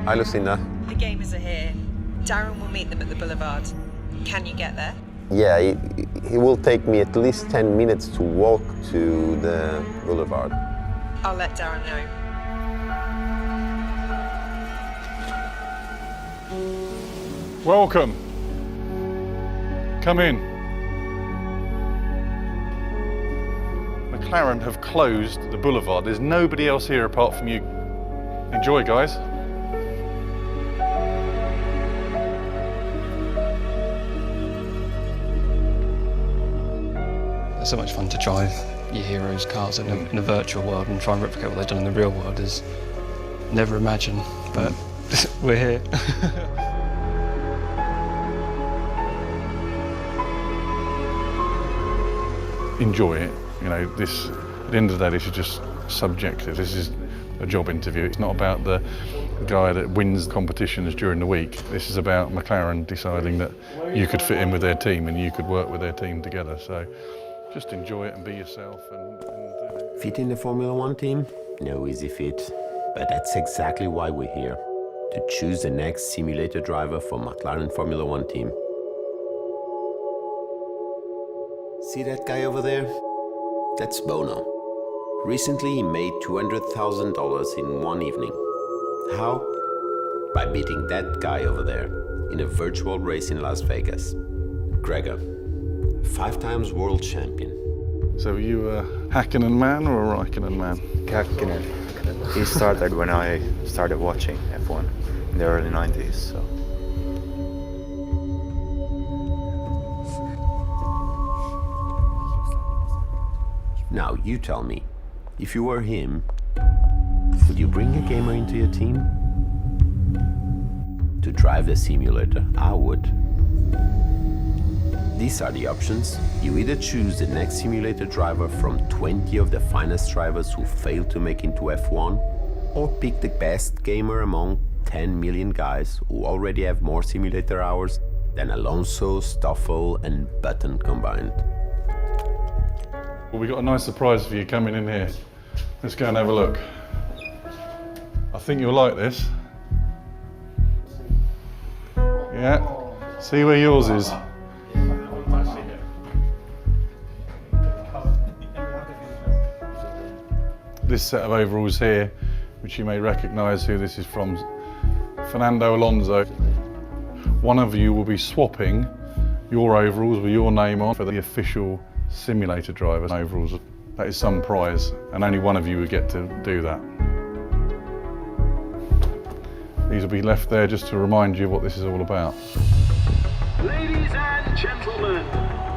Hi, Lucinda. The gamers are here. Darren will meet them at the boulevard. Can you get there? Yeah, he will take me at least 10 minutes to walk to the boulevard. I'll let Darren know. Welcome. Come in. McLaren have closed the boulevard. There's nobody else here apart from you. Enjoy, guys. It's so much fun to drive your heroes' cars in a virtual world and try and replicate what they've done in the real world. Is never imagined, but we're here. Enjoy it. You know, this, at the end of the day, this is just subjective. This is a job interview. It's not about the guy that wins competitions during the week. This is about McLaren deciding that you could fit in with their team and you could work with their team together. So just enjoy it and be yourself. Fit in the Formula One team? No easy fit. But that's exactly why we're here. To choose the next simulator driver for McLaren Formula One team. See that guy over there? That's Bono. Recently he made $200,000 in one evening. How? By beating that guy over there in a virtual race in Las Vegas. Gregor, 5 times world champion. So are you a Häkkinen man or a Raikkonen man? Häkkinen. He started when I started watching F1 in the early 90s. So. Now you tell me, if you were him, would you bring a gamer into your team? To drive the simulator, I would. These are the options. You either choose the next simulator driver from 20 of the finest drivers who failed to make into F1, or pick the best gamer among 10 million guys who already have more simulator hours than Alonso, Stoffel and Button combined. Well, we got a nice surprise for you coming in here. Let's go and have a look. I think you'll like this. Yeah, see where yours is. This set of overalls here, which you may recognise who this is from, Fernando Alonso. One of you will be swapping your overalls with your name on for the official simulator driver's overalls. That is some prize, and only one of you will get to do that. These will be left there just to remind you what this is all about. Ladies and gentlemen,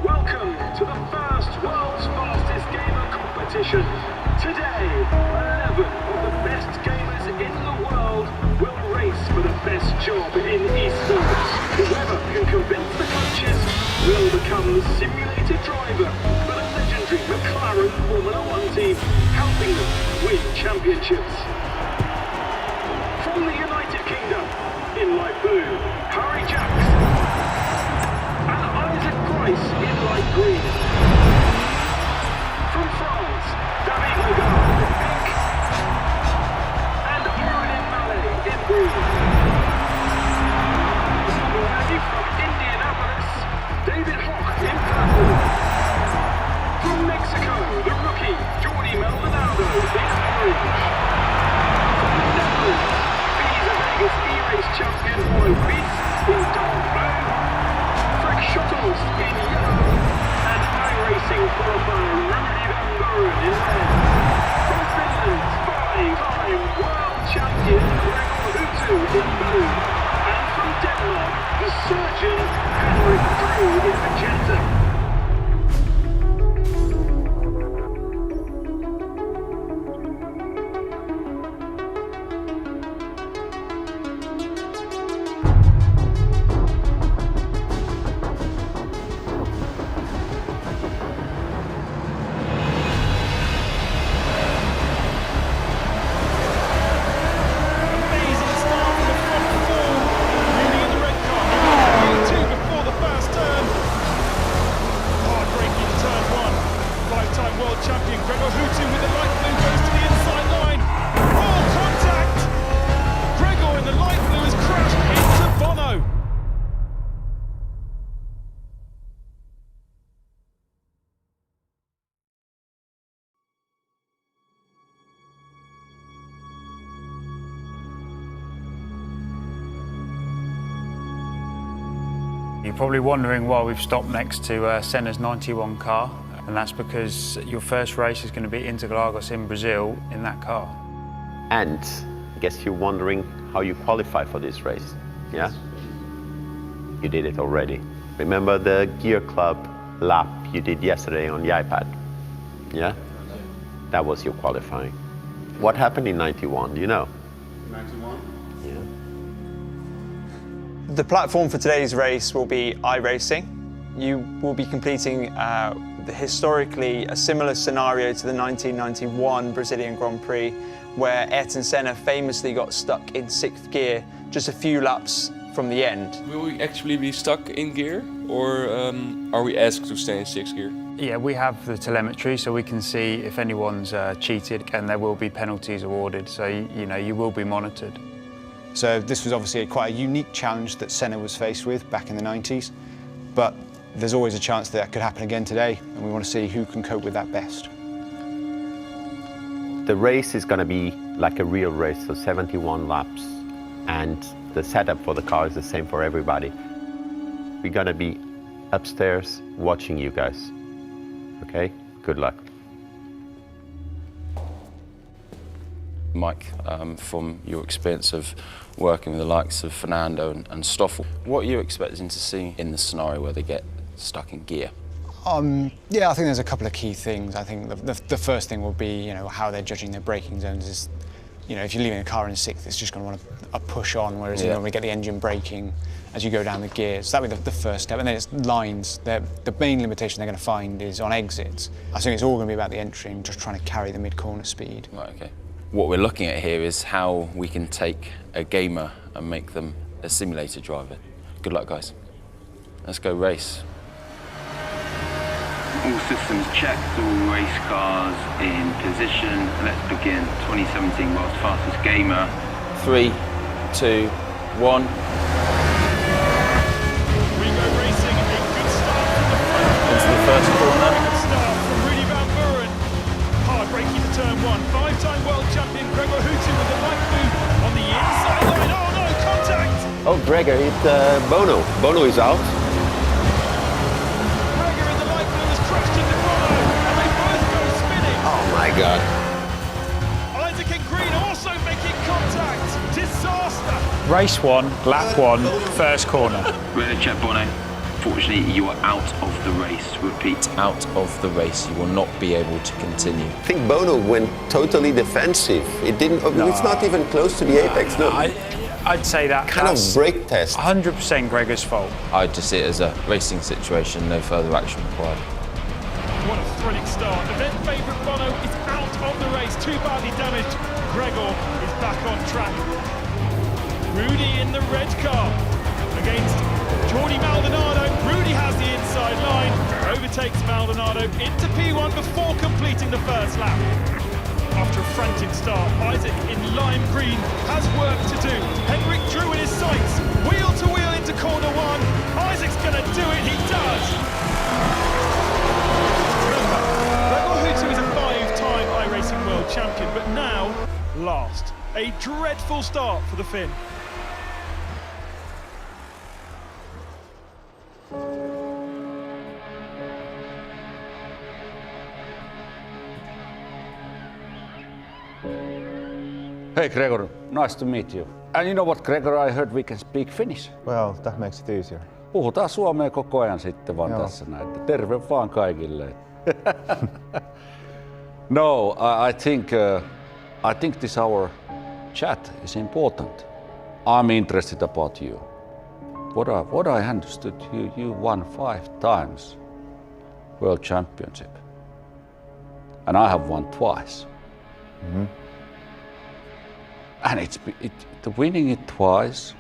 welcome to the first World's Fastest Gamer competition. Today, 11 of the best gamers in the world will race for the best job in esports. Whoever can convince the coaches will become the simulator driver for the legendary McLaren Formula One team, helping them win championships. From the United Kingdom, in light blue, Harry Jacks and Isaac Price in light green. From France, David Lagarde in pink and Aurélien Mallet in green. Similarly from Indianapolis, David Hoch in purple. From Mexico, the rookie Jordi Maldonado in orange. From the Netherlands, Visa Vegas E-Race champion Roy Beast in dark blue. Frank Schottels in yellow. And iRacing qualifier Rudy Van Buren in red. You're probably wondering why we've stopped next to Senna's 91 car, and that's because your first race is going to be Interlagos in Brazil in that car. And I guess you're wondering how you qualify for this race, yeah? You did it already. Remember the Gear Club lap you did yesterday on the iPad? Yeah? That was your qualifying. What happened in 91, do you know? 91? Yeah. The platform for today's race will be iRacing. You will be completing historically a similar scenario to the 1991 Brazilian Grand Prix, where Ayrton Senna famously got stuck in 6th gear just a few laps from the end. Will we actually be stuck in gear, or are we asked to stay in 6th gear? Yeah, we have the telemetry, so we can see if anyone's cheated, and there will be penalties awarded, so you will be monitored. So this was obviously quite a unique challenge that Senna was faced with back in the 90s, but there's always a chance that could happen again today, and we want to see who can cope with that best. The race is going to be like a real race, so 71 laps, and the setup for the car is the same for everybody. We're going to be upstairs watching you guys. Okay? Good luck. Mike, from your experience of working with the likes of Fernando and Stoffel, what are you expecting to see in the scenario where they get stuck in gear? Yeah, I think there's a couple of key things. I think the first thing will be, how they're judging their braking zones. Is, if you're leaving a car in 6th, it's just going to want a push on, whereas when we get the engine braking as you go down the gears. So that'll be the first step. And then it's lines. The main limitation they're going to find is on exits. I think it's all going to be about the entry and just trying to carry the mid-corner speed. Right, okay. What we're looking at here is how we can take a gamer and make them a simulator driver. Good luck, guys. Let's go race. All systems checked, all race cars in position. Let's begin. 2017 World's Fastest Gamer. 3, 2, 1. We go racing, a good start from the front. Into the first corner. Good start from Rudy Van Buren. Hard braking to turn 1. 5-time world champion Gregor Hutu with the light move on the inside line. Oh no, contact! Oh, Gregor hit Bono. Bono is out. Gregor in the light blue has crashed into Bono, and they both go spinning. Oh my God. Isaac and Green also making contact. Disaster. Race 1, lap 1, first corner. Ready to check, Bono. Unfortunately, you are out of the race. Repeat. Out of the race, you will not be able to continue. I think Bono went totally defensive. It didn't. It's not even close to the apex. No. I'd say that's kind of brake test. 100% Gregor's fault. I'd just see it as a racing situation, no further action required. What a thrilling start. Event favourite Bono is out of the race, too badly damaged. Gregor is back on track. Rudy in the red car against Jordi Maldonado. Rudy has the inside line, overtakes Maldonado into P1 before completing the first lap. After a frantic start, Isaac in lime green has work to do. Henrik Drew in his sights, wheel to wheel into corner 1. Isaac's going to do it, he does! Gregor Hutu is a 5-time iRacing world champion, but now last. A dreadful start for the Finn. Hey Gregor, nice to meet you. And you know what, Gregor, I heard we can speak Finnish. Well, that makes it easier. Puhutaan suomea koko ajan sitten vaan Joo. tässä näin. Terve vaan kaikille. No, I think this our chat is important. I'm interested about you. What I understood, you won 5 times World Championship. And I have won twice. Mm-hmm. And the winning it twice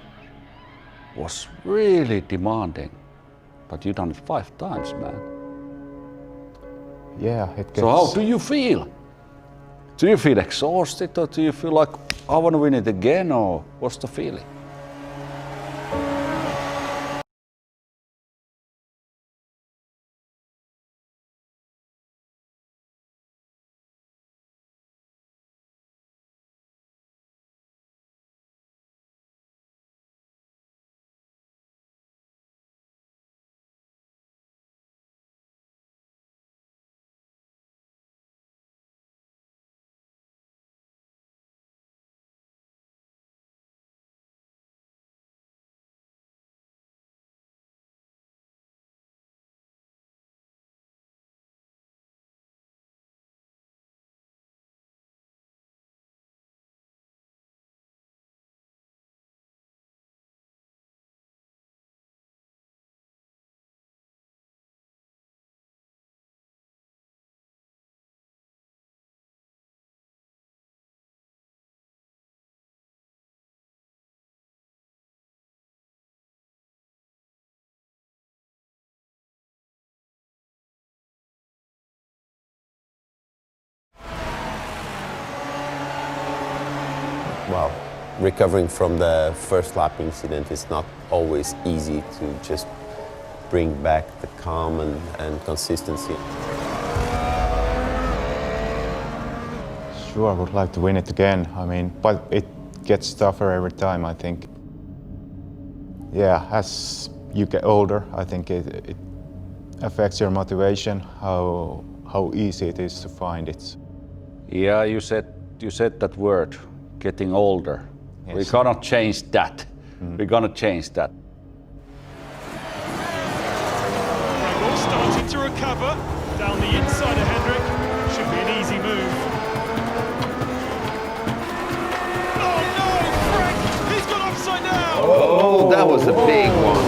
was really demanding. But you done it 5 times, man. Yeah, it gets... So how do you feel? Do you feel exhausted, or do you feel like I want to win it again, or what's the feeling? well, recovering from the first lap incident is not always easy to just bring back the calm and consistency. Sure, I would like to win it again. I mean, but it gets tougher every time, I think. Yeah, as you get older, I think it affects your motivation, how easy it is to find it. Yeah, you said that word, getting older. Yes. We cannot change that. We're gonna change that. Ball starting to recover down the inside of Hendrick. Should be an easy move. Oh no, Frank! He's gone upside down! Oh, that was a big one.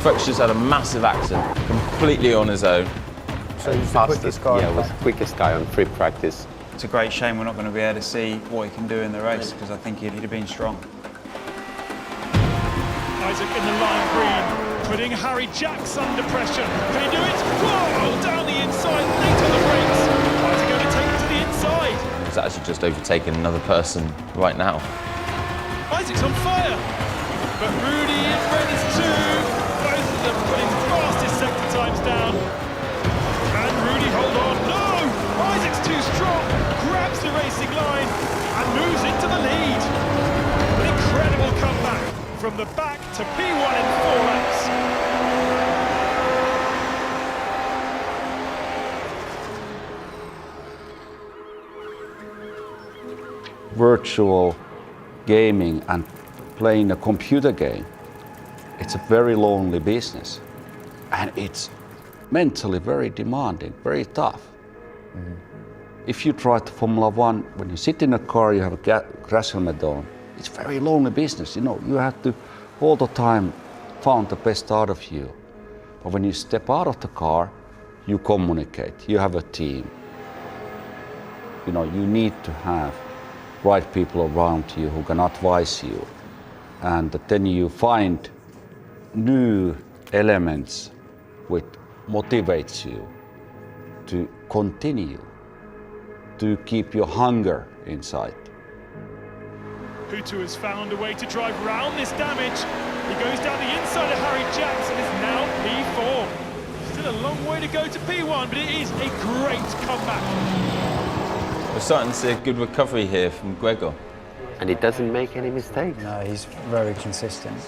Frank's just had a massive accident, completely on his own. So he's the quickest guy. Yeah, was the quickest guy on free practice. It's a great shame we're not going to be able to see what he can do in the race, because I think he'd have been strong. Isaac in the lime green, putting Harry Jacks under pressure. Can he do it? Whoa! Down the inside, late on the brakes. Isaac going to take it to the inside. He's actually just overtaken another person right now. Isaac's on fire. But Rudy in red is too. Both of them putting fastest sector times down. And Rudy, hold on. No! Isaac's too strong. Grabs the racing line and moves into the lead. An incredible comeback from the back to P1 in 4 laps. Virtual gaming and playing a computer game, it's a very lonely business. And it's mentally very demanding, very tough. If you try to Formula One, when you sit in a car, you have a crash helmet on, it's very lonely business. You know, you have to all the time find the best out of you. But when you step out of the car, you communicate, you have a team. You know, you need to have right people around you who can advise you. And then you find new elements which motivates you to continue, to keep your hunger inside. Hutu has found a way to drive round this damage. He goes down the inside of Harry Jacks and is now P4. Still a long way to go to P1, but it is a great comeback. We're starting to see a good recovery here from Gregor. And he doesn't make any mistakes. No, he's very consistent.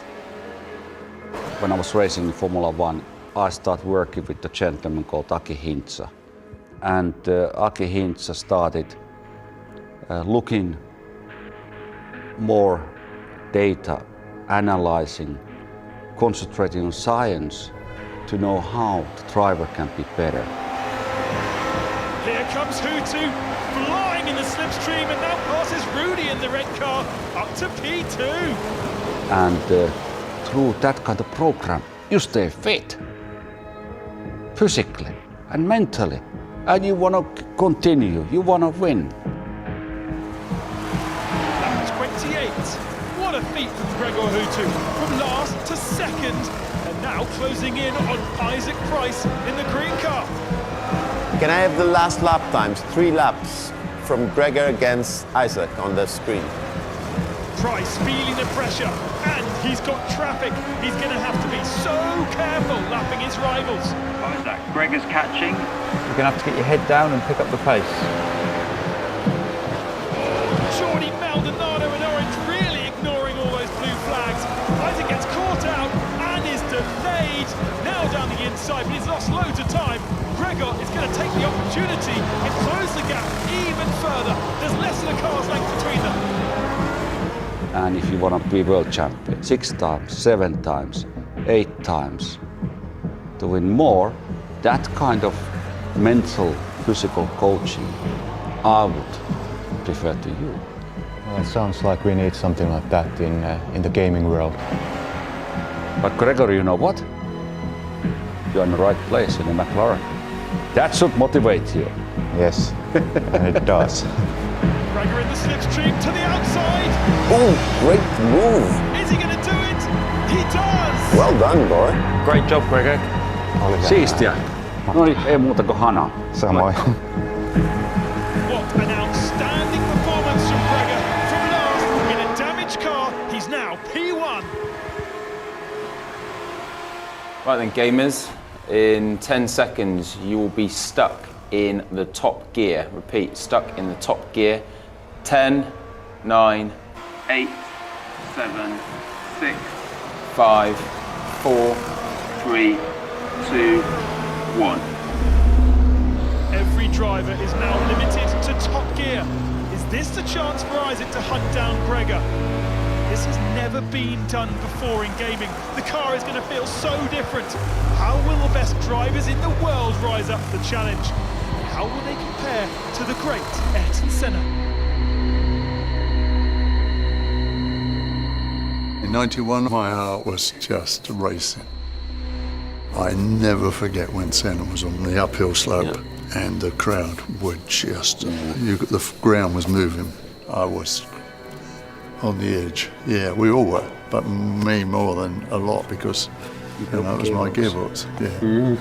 When I was racing in Formula One, I started working with a gentleman called Aki Hintsa. And Aki Hintsa started looking more data, analyzing, concentrating on science to know how the driver can be better. Here comes Hutu, flying in the slipstream and now passes Rudy in the red car up to P2. And through that kind of program, you stay fit, physically and mentally, and you want to continue, you want to win. Lap 28. What a feat from Gregor Hutu, from last to second, and now closing in on Isaac Price in the green car. Can I have the last lap times? 3 laps from Gregor against Isaac on the screen. Price feeling the pressure, and he's got traffic. He's going to have to be so careful lapping his rivals. Isaac, Gregor's catching. You're going to have to get your head down and pick up the pace. Jordi Maldonado in orange really ignoring all those blue flags. Isaac gets caught out and is delayed. Now down the inside, but he's lost loads of time. Gregor is going to take the opportunity and close the gap even further. There's less than a car's length between them. And if you want to be world champion 6 times, 7 times, 8 times, to win more, that kind of mental, physical coaching, I would prefer to you. Well, it sounds like we need something like that in the gaming world. But Gregor, you know what? You're in the right place in the McLaren. That should motivate you. Yes, and it does. Gregor in the slipstream to the outside. Oh, great move. Is he going to do it? He does. Well done, boy. Great job, Gregor. Siistiä. No niin, ei muuta kuin hanaa. Samoin. What an outstanding performance from Gregor from Right then, gamers, in 10 seconds you will be stuck in the top gear. Repeat, stuck in the top gear. 10, 9, 8, 7, 6, 5, 4, 3, 2, 1. Every driver is now limited to top gear. Is this the chance for Isaac to hunt down Gregor? This has never been done before in gaming. The car is going to feel so different. How will the best drivers in the world rise up to the challenge? How will they compare to the great Ayrton Senna? In '91, my heart was just racing. I never forget when Senna was on the uphill slope and the crowd were just, the ground was moving. I was on the edge. Yeah, we all were, but me more than a lot because it was my gearbox. Yeah.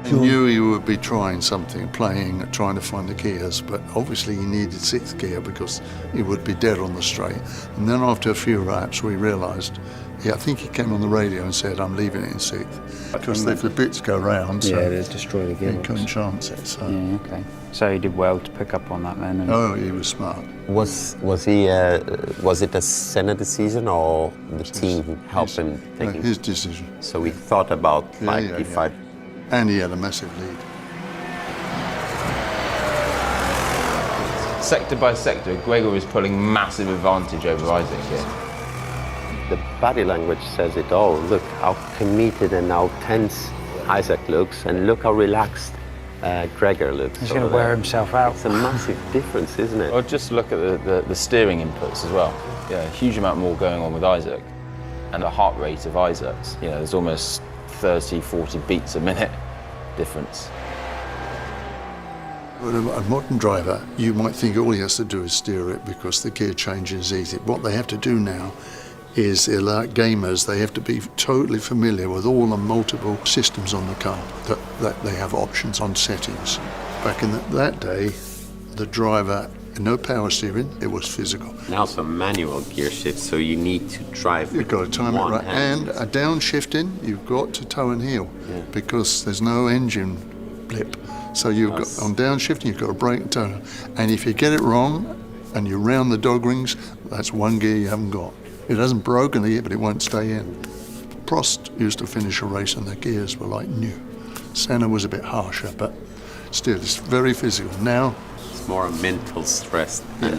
I knew he would be trying something, trying to find the gears, but obviously he needed sixth gear because he would be dead on the straight. And then after a few laps, we realised, I think he came on the radio and said, I'm leaving it in sixth. Because if the bits go round, so they'd destroy the gearbox. He couldn't chance it. So. Yeah, okay. So he did well to pick up on that then. Oh, he was smart. Was it a Senna decision or the team who helped him taking? His decision. So he thought about if I. And he had a massive lead. Sector by sector, Gregor was pulling massive advantage over Isaac here. The body language says it all. Look how committed and how tense Isaac looks, and look how relaxed Gregor looks. He's going to wear himself out. It's a massive difference, isn't it? Or just look at the steering inputs as well. Yeah, a huge amount more going on with Isaac. And the heart rate of Isaac's, there's almost 30, 40 beats a minute difference. With a modern driver, you might think all he has to do is steer it because the gear change is easy. What they have to do now is, like gamers, they have to be totally familiar with all the multiple systems on the car, that they have options on settings. Back in that day, the driver, no power steering, it was physical. Now some manual gear shifts, so you need to drive. You've got to time it right, and a downshifting, you've got to toe and heel because there's no engine blip. So you've got on downshifting, you've got to brake and toe. And if you get it wrong and you round the dog rings, that's one gear you haven't got. It hasn't broken yet, but it won't stay in. Prost used to finish a race and the gears were like new. Senna was a bit harsher, but still, it's very physical. Now, it's more a mental stress than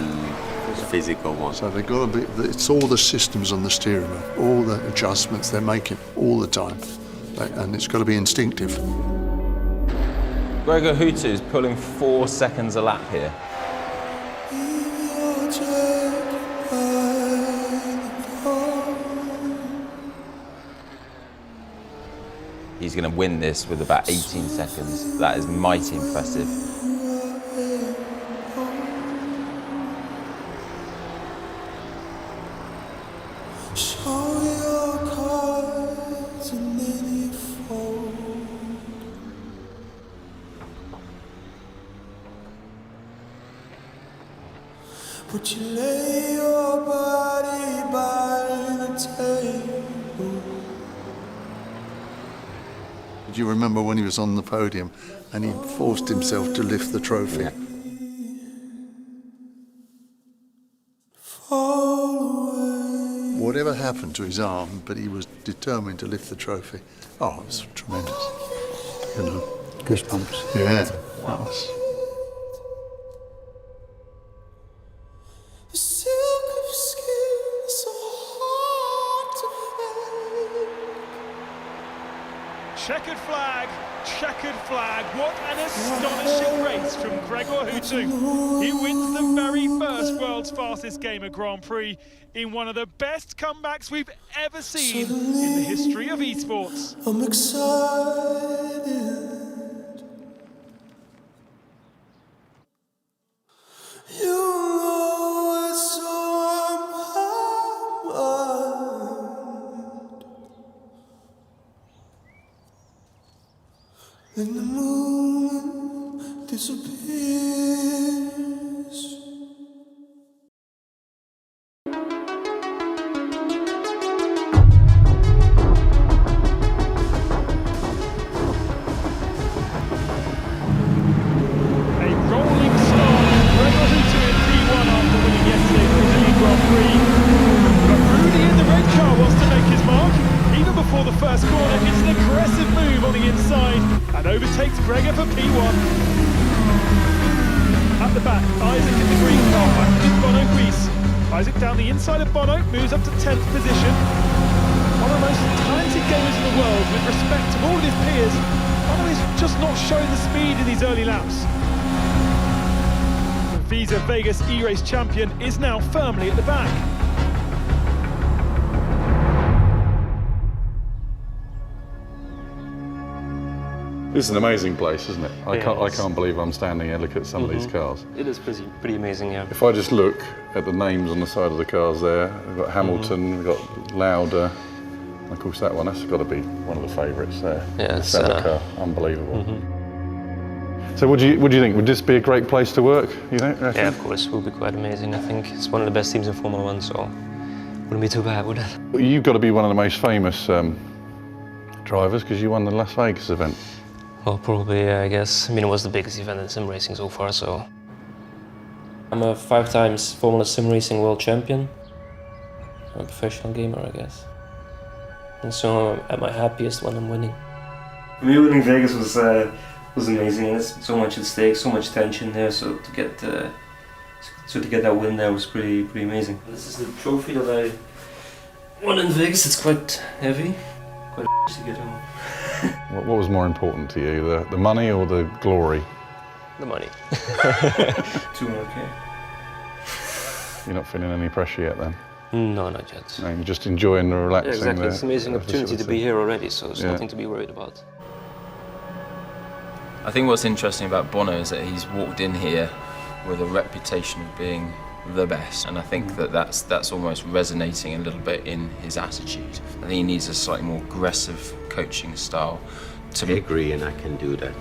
physical one. So they've got to be, it's all the systems on the steering wheel, all the adjustments they're making all the time. And it's got to be instinctive. Gregor Hutu is pulling 4 seconds a lap here. He's going to win this with about 18 seconds. That is mighty impressive. Would you lay your body by the table? Do you remember when he was on the podium and he forced himself to lift the trophy? Whatever happened to his arm, but he was determined to lift the trophy. Oh, it was tremendous. Goosebumps. Yeah, that was. Checkered flag, what an astonishing race from Gregor Hutu. He wins the very first World's Fastest Gamer Grand Prix in one of the best comebacks we've ever seen in the history of esports. I'm excited. You know it's on my mind. And the moon disappears. line and overtakes Gregor for P1. At the back, Isaac in the green car, back with Bono Grease. Isaac down the inside of Bono, moves up to 10th position. One of the most talented gamers in the world, with respect to all of his peers. Bono is just not showing the speed in these early laps. The Visa Vegas E-Race champion is now firmly at the back. It's an amazing place, isn't it? I Yeah, can't believe I'm standing here looking at some of these cars. It is pretty amazing, yeah. If I just look at the names on the side of the cars there, we've got Hamilton, we've got Lauda, and of course that one, that's got to be one of the favourites there. Yeah, the Senna car, unbelievable. So what do you think? Would this be a great place to work, you think? Yeah, of course, it will be quite amazing. I think it's one of the best teams in Formula 1, so wouldn't be too bad, would it? Well, you've got to be one of the most famous drivers because you won the Las Vegas event. Well, probably, yeah, I guess. I mean, it was the biggest event in sim racing so far, so... I'm a 5 times Formula Sim Racing World Champion. I'm a professional gamer, I guess. And so I'm at my happiest when I'm winning. For me, winning Vegas was amazing. There's so much at stake, so much tension there, so to get that win there was pretty amazing. This is the trophy that I won in Vegas. It's quite heavy, quite to get home. What was more important to you, the money or the glory? The money. 200k. You're not feeling any pressure yet then? No, not yet. No, you're just enjoying the relaxing. Yeah, exactly. It's an amazing the opportunity to be here already, so there's nothing to be worried about. I think what's interesting about Bono is that he's walked in here with a reputation of being the best, and I think that's almost resonating a little bit in his attitude. I think he needs a slightly more aggressive coaching style. I agree, and I can do that.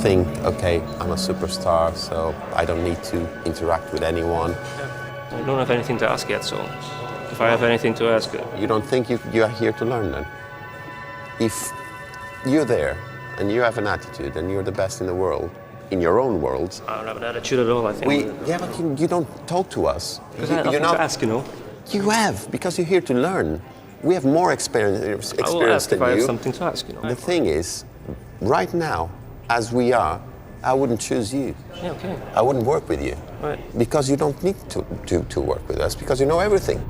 Think, okay, I'm a superstar, so I don't need to interact with anyone. I don't have anything to ask yet, so if I have anything to ask... You don't think you are here to learn then? If you're there, and you have an attitude, and you're the best in the world, in your own world. I don't have an attitude at all, I think. Yeah, but you don't talk to us. Because I have nothing to ask, you know. You have, because you're here to learn. We have more experience I will ask than if I have you. something to ask, you know. The thing is, right now, as we are, I wouldn't choose you. Yeah, okay. I wouldn't work with you. Right. Because you don't need to work with us, because you know everything.